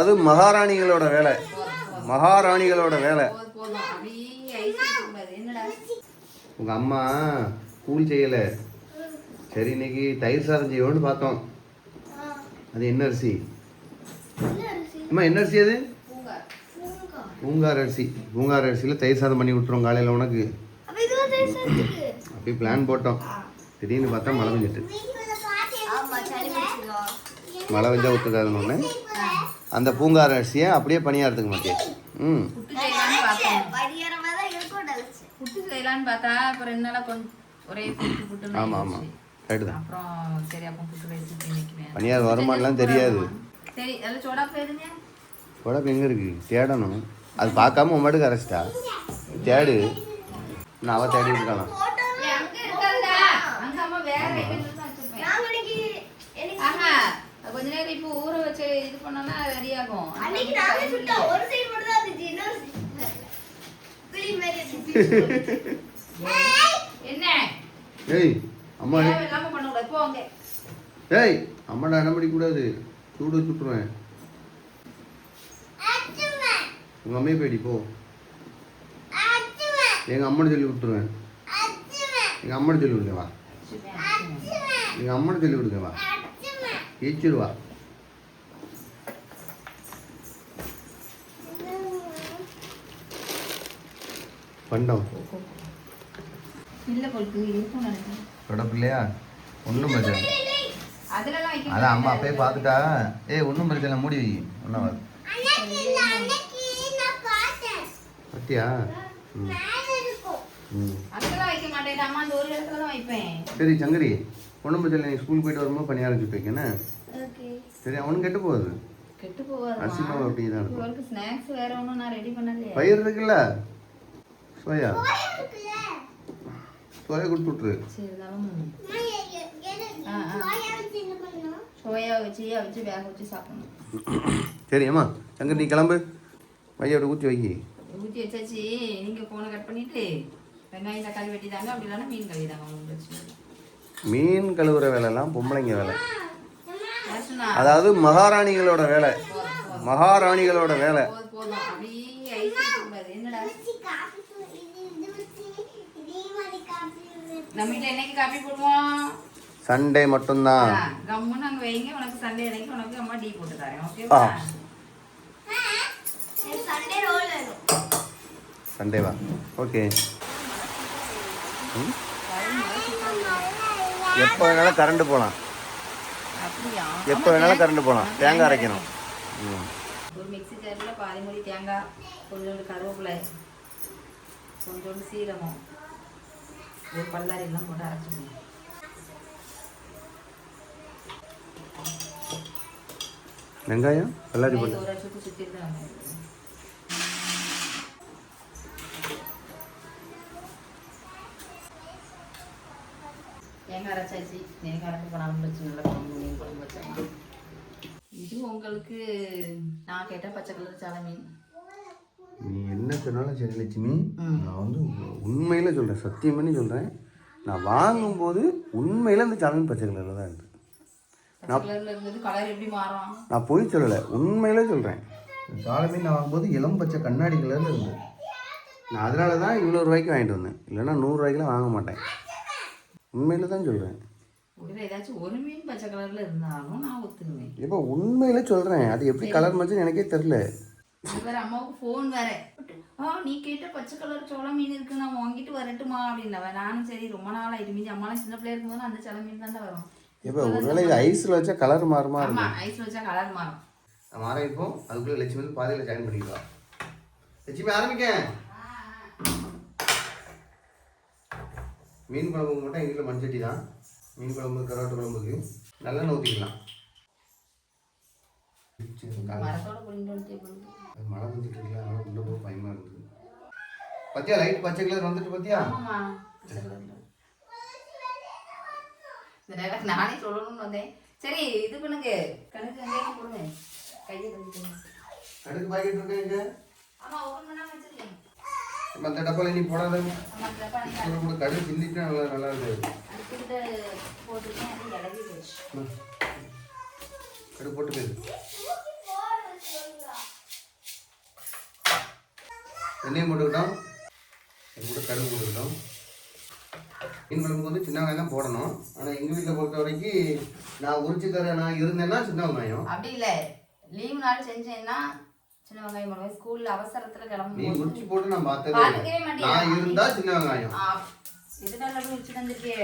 அது மகாராணிகளோட வேலை, மகாராணிகளோட வேலை. உங்கள் அம்மா கூழ் செய்யலை, சரி இன்னைக்கு தயிர் சாதம் செய்வோன்னு பார்த்தோம். அது என்ன அரிசி அம்மா? என்ன அரிசி அது? பூங்கார் அரிசி. பூங்கார் அரிசியில் தயிர் சாதம் பண்ணி விட்டுருவோம் காலையில் உனக்கு. அப்படியே பிளான் போட்டோம், திடீர்னு பார்த்தா மழை பெஞ்சிட்டு. மழை பெஞ்சா ஒத்துக்காதுன்னு ஒன்று அந்த பூங்கார் அரிசியை அப்படியே பணியாரத்துக்கு மாட்டேன். ஆமாம் ஆமாம் ரைட்டு தான். பணியார் வருமானலாம் தெரியாது. உடம்பு எங்கே இருக்குது தேடணும். அது பார்க்காம உன் மாட்டுக்கு அரைச்சிட்டா தேடு. நான் அவள் தேடி இருக்கலாம். கொஞ்ச நேரம் இப்போ ஊற வச்சு இது பண்ணோம்னா ரெடி ஆகும். என்ன ஏய் அம்மா எல்லாமே பண்ணக்கூடாது போங்க. ஏய் அம்மாடா என்ன படிக்கூடாது, சூடு வச்சுட்ருவேன். உங்கள் அம்மையை போயிடி போ. எங்கள் அம்மனை சொல்லி விட்டுருவேன். எங்கள் அம்மனை சொல்லி விடுங்க வா. எங்கள் அம்மனை சொல்லி விடுங்க வா. ஏச்சிருவா. பண்டம் இல்லையா? ஒன்றும் பிரச்சனை. அதான் அம்மா அப்பயே பார்த்துட்டா. ஒன்றும் பிரச்சனை, மூடி வை. ஒன்றும் பத்தியா? சரி சங்கரி, ஒன்றும் பிரச்சனை. நீ ஸ்கூல் போயிட்டு வரும்போது பண்ணி ஆரம்பிச்சு வைக்கண்ணே. சரி அவனும் கெட்டு போகுது. அரிசி மாவு அப்படி தான் இருக்கும். பயிர் இருக்குல்ல, சோயா சோயா கொடுத்து விட்ரு. சரி அம்மா சங்கர் நீ கிளம்பு. பையோட ஊற்றி வைக்கி. ஊற்றி வச்சாச்சு. நீங்கள் ஃபோனை கட் பண்ணிவிட்டு வெங்காயம் தக்காளி வெட்டி தாங்க, அப்படி இல்லைன்னா மீன் கழுவி தாங்க. ஒன்றும் பிரச்சனை. மீன் கழுவுற வேலைலாம் பொம்பளைங்க வேலை, அதாவது மகாராணிகளோட வேலை, மகாராணிகளோட வேலை. நம்ம வீட்டில் என்னைக்கு காப்பி போடுவோம்? சண்டே மட்டும்தான். கம்முன்னு அங்கே வைங்க. உனக்கு சண்டே அன்னைக்கு உனக்கு அம்மா டீ போட்டு தரேன். ஓகேவா? சண்டேவா? ஓகே. எப்போ வேணாலும் கரண்ட் போகலாம். எப்போ வேணாலும் கரண்ட் போகலாம். தேங்காய் அரைக்கணும். ஒரு மிக்ஸி ஜாரில் பாதி மூடி தேங்காய், கொஞ்சோண்டு கருவேப்பிலை, கொஞ்சோண்டு சீரகம், ஒரு பல்லாரி எல்லாம் போட்டு அரைச்சிக்கணும். வெங்காயம் பல்லாரி போட்டு ஒரு வருஷத்துக்கு சுற்றிட்டு தான் தேங்காய் அரைச்சாச்சு. தேங்காய் அரைச்சி போனாலும் வச்சு நல்லா குழம்பு மீன் குழம்பு வச்சாங்க. இது உங்களுக்கு நான் கேட்டால் பச்சை கலர் சாலை மீன். நீ என்ன சொன்னாலும் சரி லட்சுமி, நான் வந்து உண்மையில் சொல்கிறேன், சத்தியம் பண்ணி சொல்கிறேன். நான் வாங்கும்போது உண்மையில் அந்த சாலை மீன் பச்சை கலரில் தான் இருந்தது. கலர் எப்படி மாறும்? நான் போய் சொல்லலை, உண்மையிலே சொல்கிறேன். சாலை மீன் நான் வாங்கும்போது இளம் பச்சை கண்ணாடி கலரில் இருந்தது. நான் அதனால தான் 200 ரூபாய்க்கு வாங்கிட்டு வந்தேன். இல்லைன்னா 100 ரூபாய்க்குலாம் வாங்க மாட்டேன். உண்மையில தான் சொல்கிறேன். ஏதாச்சும் ஒரு மீன் பச்சை கலரில் இருந்தாலும் நான் ஒத்துக்குவேன். இப்போ உண்மையில சொல்கிறேன், அது எப்படி கலர் மாச்சுன்னு எனக்கே தெரில. வேறு அம்மாவுக்கு ஃபோன் வேறு, நீ கேட்ட பச்சை கலர் சோள மீன் இருக்குது, நான் வாங்கிட்டு வரட்டுமா அப்படின்னவன். நானும் சரி ரொம்ப நாள் ஆகிட்டு. மீன் அம்மாலாம் சின்ன பிள்ளையா இருக்கும்போது அந்த சோள மீன் தான் வரும். இப்போ ஒருவேளை இது ஐஸில் வச்சா கலர் மாறுமா? ஆமாம், ஐஸில் வச்சா கலர் மாறும். நான் ஆரம்பிப்போம். அதுக்குள்ளே லட்சுமி வந்து பாதியில் ஜாயின் பண்ணிக்கலாம். லட்சுமி ஆரம்பிக்க. மீன் குழம்புக்கு மட்டும் எங்கள் வீட்டில் மண்சட்டி தான். மீன் குழம்பு கருவாட்டு குழம்புக்கு நல்லெண்ணெய் ஊற்றிக்கலாம். மழை வந்துட்டு இருக்குல்ல, அதனால உள்ள போக பயமாக இருக்குது. பத்தியா லைட் பச்சை கலர் வந்துட்டு பார்த்தியா? நானே சொல்லணும்னு வந்தேன். சரி இது பண்ணுங்க, கணக்கு வெங்காயம் போடுங்க. கையை கழுவிடுங்க. கடுகு பாக்கெட் இருக்கு இங்க. ஆமாம், ஓப்பன் பண்ணாமல் வச்சுருக்கேன். மற்ற டப்பாவில் நீ போடாத. கூட கடுகு சிந்திட்டா நல்லா இருக்குது. போட்டுருக்கேன், அது இலகி போச்சு. கடுகு போட்டு போயிரு. எண்ணெயும் போட்டுக்கிட்டோம், இது கூட கடுகு போட்டுக்கிட்டோம். மீன் குழம்புக்கு வந்து சின்ன வெங்காயம் தான் போடணும். ஆனால் எங்கள் வீட்டில் பொறுத்த வரைக்கும் நான் உரிச்சுக்கிற நான் இருந்தேன்னா சின்ன வெங்காயம். அப்படி இல்லை, லீவு நாள் செஞ்சேன்னா சின்ன வெங்காயம் போடுவேன். ஸ்கூல்ல அவசரத்துல நீ கிளம்பும் உரிச்சு போட்டு நான் பார்த்ததே பார்த்துக்கவே இல்லை. மாட்டேன். நான் இருந்தா சின்ன வெங்காயம். இது நல்லா உரிச்சு தந்துருக்கே.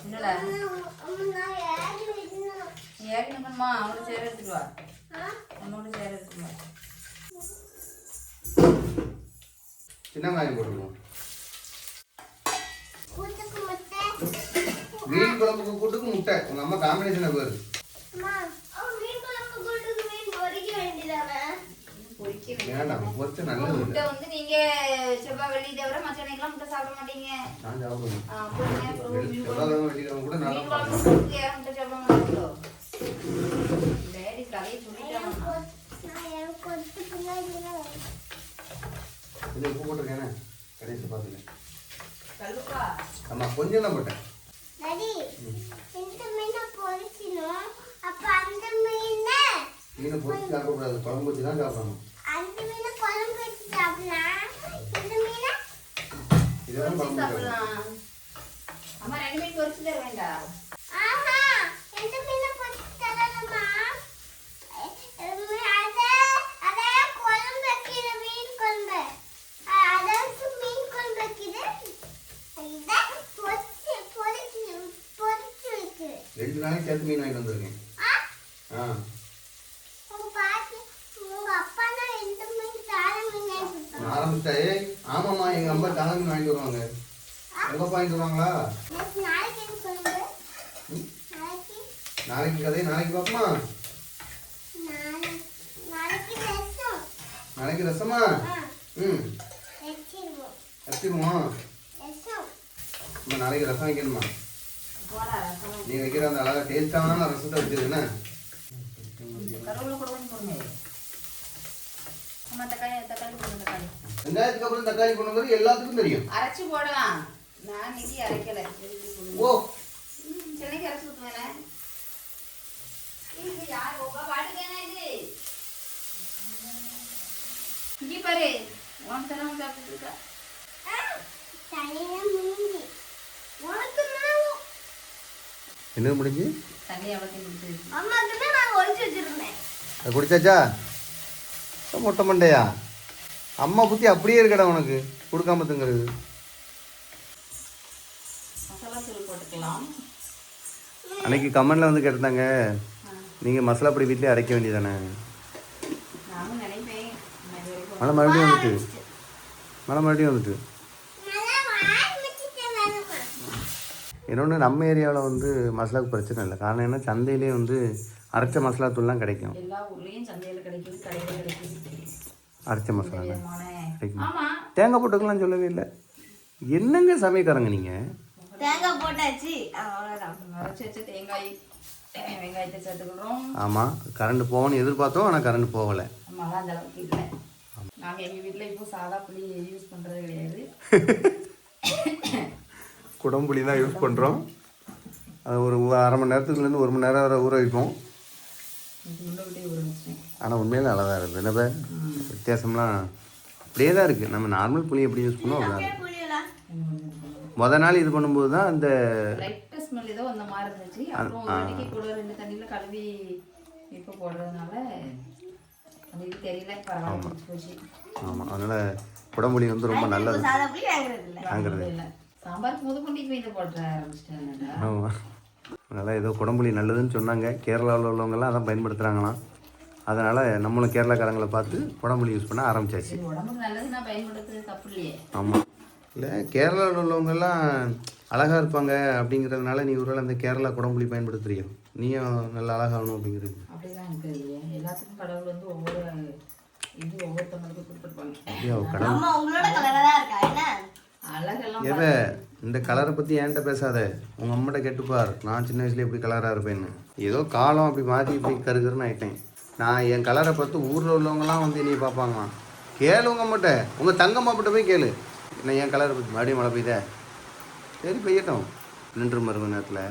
என்னடா நீ ஏறி நிற்கணுமா? அவனோட சேர எடுத்துட்டு வா, உன்னோட சேர எடுத்துட்டு வா. சின்ன வெங்காயம் போட்டுருவோம். மீன் குழம்புக்கு கூட்டுக்கு முட்டை. உங்க அம்மா காம்பினேஷன் பேரு வேண்டாம், பொரிச்ச நல்லது. முட்டை வந்து நீங்க செவ்வாய் வெள்ளி தவிர மற்ற அன்னைக்கெல்லாம் முட்டை சாப்பிட மாட்டீங்க. நான் சாப்பிடுவேன். செவ்வாய் வெள்ளிக்கிழமை கூட நல்லா முட்டை சாப்பிட மாட்டீங்களோ? டேடி கதையை சொல்லிட்டாங்க. இது உப்பு போட்டிருக்கேனே கடைசி பார்த்துக்கேன். கல்லுப்பா ஆமா, கொஞ்சம் தான் போட்டேன். மீனை பொரிச்சு சாப்பிடக்கூடாது, குழம்பு வச்சு தான் சாப்பிடணும். இதெல்லாம் குழம்பு சாப்பிடலாம். அம்மா 2 மீன் பொரிச்சு தர வேண்டாம். ரெண்டு நாளைக்கு சேர்த்து மீன் வாங்கிட்டு வந்திருக்கேன். ஆரம்பிச்சாயே. ஆமாம்மா, எங்க அம்மா தலை மீன் வாங்கிட்டு வருவாங்க. உங்க அப்பா வாங்கிட்டு வருவாங்களா? நாளைக்கு கதை நாளைக்கு பார்ப்போமா? நாளைக்கு ரசமா? வச்சிருவோம். அம்மா நாளைக்கு ரசம் வைக்கணுமா? நீ வைக்கிற அந்த அழகா டேஸ்டான ரசத்தை வச்சிருக்கேன்னு. வெங்காயத்துக்கு அப்புறம் தக்காளி போடுறது எல்லாத்துக்கும் தெரியும். அரைச்சு போடலாம். நான் இன்னைக்கு அரைக்கல. ஓ, சென்னைக்கு அரைச்சு ஊத்துவேனே. இது யார் உங்க பாட்டுக்கேனா இது? இங்க பாரு, உன் தரமா சாப்பிட்டு இருக்கா. என்ன முடிஞ்சு? தண்ணி அவளுக்கு குடிச்சு. அம்மாக்கு நான் ஒளிச்சு வச்சிருந்தேன். அது குடிச்சாச்சா? மொட்டை மண்டையா? அம்மா புத்தி அப்படியே இருக்கடா உனக்கு, கொடுக்காம தங்கிறது. மசாலா தூள் போட்டுக்கலாம். அன்னைக்கு கமெண்ட்ல வந்து கேட்டாங்க, நீங்க மசாலா பொடி வீட்லயே அரைக்க வேண்டியதானே? நானும் நினைப்பேன். மழை மறுபடியும் வந்துட்டு. இன்னொன்று, நம்ம ஏரியாவில் வந்து மசாலாவுக்கு பிரச்சனை இல்லை. காரணம் என்ன, சந்தையிலே வந்து அரைச்ச மசாலா தூள்லாம் கிடைக்கும். எல்லா ஊர்லயும் சந்தையில கிடைக்குது, கடையில கிடைக்குது. அரைச்ச மசாலா கிடைக்கும். ஆமா, தேங்காய் போட்டுக்கலாம் சொல்லவே இல்லை. என்னங்க சமையக்காரங்க நீங்க? தேங்காய் போட்டாச்சு. அரைச்சு வச்ச தேங்காய் வெங்காயத்தை சேர்த்துக்கிறோம். ஆமாம், கரண்ட் போகணும்னு எதிர்பார்த்தோம், ஆனால் கரண்ட் போகலை. மழை அந்த அளவுக்கு இல்லை. நாங்கள் எங்கள் வீட்டில் இப்போ சாதா புளி யூஸ் பண்ணுறது கிடையாது. குடம்புளி தான் யூஸ் பண்ணுறோம். அது ஒரு அரை மணி நேரத்துக்குலேருந்து 1 மணி நேரம் வரை ஊற வைப்போம். ஆனால் உண்மையில நல்லா தான் இருக்குது. என்னப்ப வித்தியாசம்லாம் அப்படியே தான் இருக்குது. நம்ம நார்மல் புளி எப்படி யூஸ் பண்ணோம் அப்படிதான் இருக்குது. மொதல் நாள் இது பண்ணும்போது தான் அந்த லைட்டாக ஸ்மெல் ஏதோ அந்த மாதிரி இருந்துச்சு. அப்புறம் ஒரு மணிக்கு கூட 2 தண்ணியில் கழுவி இப்போ போடுறதுனால அந்த இது தெரியல, பரவாயில்ல போச்சு. ஆமாம், அதனால் குடம்புளி வந்து ரொம்ப நல்லது. வாங்குறது இல்லை, சாம்பார் முத கொண்டு இதை போடுற ஆரம்பிச்சிட்டேன். ஆமாம், அதனால் ஏதோ குடம்புளி நல்லதுன்னு சொன்னாங்க. கேரளாவில் உள்ளவங்கெல்லாம் அதான் பயன்படுத்துகிறாங்களாம். அதனால் நம்மளும் கேரளாக்காரங்களை பார்த்து குடம்புளி யூஸ் பண்ண ஆரம்பிச்சாச்சு. உடம்புக்கு நல்லது, நான் பயன்படுத்துறது தப்பு இல்லையே. ஆமாம், இல்லை கேரளாவில் உள்ளவங்கெல்லாம் அழகாக இருப்பாங்க அப்படிங்கிறதுனால நீ ஒருவேளை அந்த கேரளா குடம்புளி பயன்படுத்துறியோ? நீயும் நல்லா அழகாகணும் அப்படிங்கிறது. அப்படிதான் எனக்கு இல்லையா, எல்லாத்துக்கும் கடவுள் வந்து ஒவ்வொரு இது ஒவ்வொருத்தவங்களுக்கு கொடுத்துருப்பாங்க. ஐயோ கடவுள், அம்மா உங்களோட கலரா தான் இருக்கா என்ன? அழகெல்லாம் எவ இந்த கலரை பற்றி ஏன்ட்ட பேசாத. உங்கள் அம்மாட்ட கேட்டுப்பார், நான் சின்ன வயசுல எப்படி கலராக இருப்பேன்னு. ஏதோ காலம் அப்படி மாற்றி இப்படி கருகருன்னு ஆயிட்டேன். நான் என் கலரை பார்த்து ஊரில் உள்ளவங்கலாம் வந்து நீ பார்ப்பாங்களாம். கேளு உங்கள் அம்மாட்ட, உங்கள் தங்கம்மாப்பிட்ட போய் கேளு. என்ன என் கலரை பற்றி மறுபடியும் மழை பெய்யுதே? சரி பெய்யட்டும், நின்று மரும நேரத்தில்.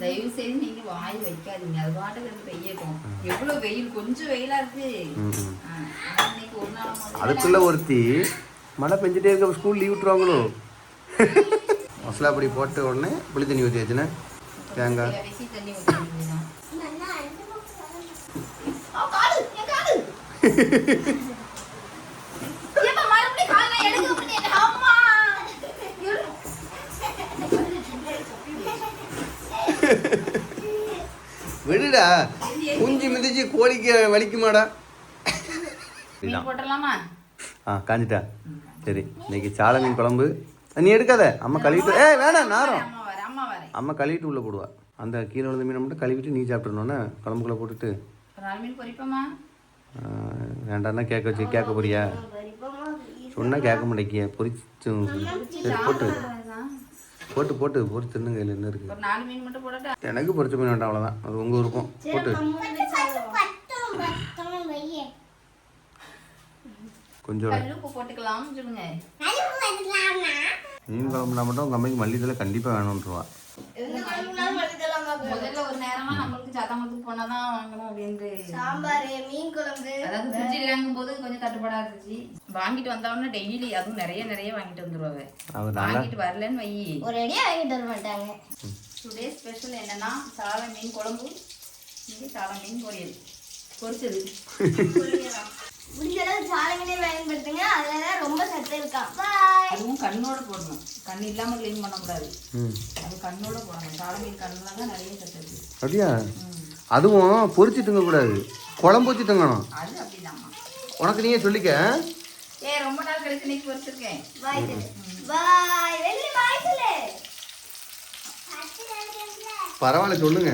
தயவு செய்து நீங்க வாய் வைக்காதீங்க, அது பாட்டுக்கு எடுத்து பெய்யட்டும். எவ்வளவு வெயில், கொஞ்சம் வெயிலா இருக்கு. இன்னைக்கு ஒரு நாள் அதுக்குள்ள ஒருத்தி மழை பெஞ்சிட்டே இருக்க ஸ்கூல் லீவ் விட்டுருவாங்களோ. மசாலா பொடி போட்ட உடனே புளி தண்ணி ஊற்றி வச்சுனே தேங்காய் வெசி தண்ணி ஊற்றிக்கலாம். விடுடா, குஞ்சு மிதிச்சு கோழிக்கு வலிக்குமாடா. மீன் போட்டுடலாமா? காஞ்சிட்டா. சரி, இன்னைக்கு சாலை மீன் குழம்பு. நீ எடுக்காத, அம்மா கழுவிட்டு. வேணாம் நாரம். அம்மா கழுவிட்டு உள்ள போடுவா. அந்த கீழே விழுந்த மீனை மட்டும் கழுவிட்டு நீ சாப்பிட்றணுன்னா குழம்புக்குள்ள போட்டுட்டு. மீன் பொரிப்போமா? வேண்டாம்னா கேட்க போறியா? சொன்னா கேட்க மாட்டேங்கிய. பொரிச்சு போட்டு போட்டு போட்டு பொரிச்சு தின்னு. கையில் என்ன இருக்கு? ஒரு 4 மீன் மட்டும் போடட்டா? எனக்கு பொரிச்ச மீன் வேண்டாம், அவ்வளோதான். அது உங்க விருப்பம். போட்டு கொஞ்சம் உப்பு போட்டுக்கலாம் சொல்லுங்க. மீன் குழம்புனா மட்டும் உங்க அம்மைக்கு மல்லித்தலை கண்டிப்பாக வேணும்ன்றவா. முதல்ல ஒரு நேரமா நம்மளுக்கு சத்தமத்துக்கு போனாதான் வாங்கணும் அப்படின்ட்டு. சாம்பார், மீன் குழம்பு, அதாவது ஃப்ரிட்ஜ் இல்லங்கும் போது கொஞ்சம் தட்டுப்பாடா இருந்துச்சு. வாங்கிட்டு வந்தவொடனே டெய்லி அதுவும் நிறைய வாங்கிட்டு வந்துருவாங்க. வாங்கிட்டு வரலன்னு வை, ஒரு அடியா வாங்கிட்டு வர மாட்டாங்க. டுடே ஸ்பெஷல் என்னன்னா சாலை மீன் குழம்பு, இங்கே சாலை மீன் பொரியல் பொரிச்சது. முடிஞ்ச அளவு சாலை மீனே பயன்படுத்துங்க, அதுலதான் ரொம்ப சத்து இருக்கான். பாய். அதுவும் கண்ணோட போடணும், கண் இல்லாம க்ளீன் பண்ணக்கூடாது. அது கண்ணோட போடணும். சாலை மீன் கண்ணுல தான் நிறைய சத்து இருக்கு. அப்படியா? அதுவும் பொரிச்சு திங்கக்கூடாது, குழம்பு வச்சு திங்கணும். அது அப்படிதாம்மா. உனக்கு நீயே சொல்லிக்க. ரொம்ப நாள் கழிச்சு இன்னைக்கு பொரிச்சிருக்கேன். பாய் பாய். வெள்ளி பாய் சொல்லு. பரவாயில்ல, சொல்லுங்க.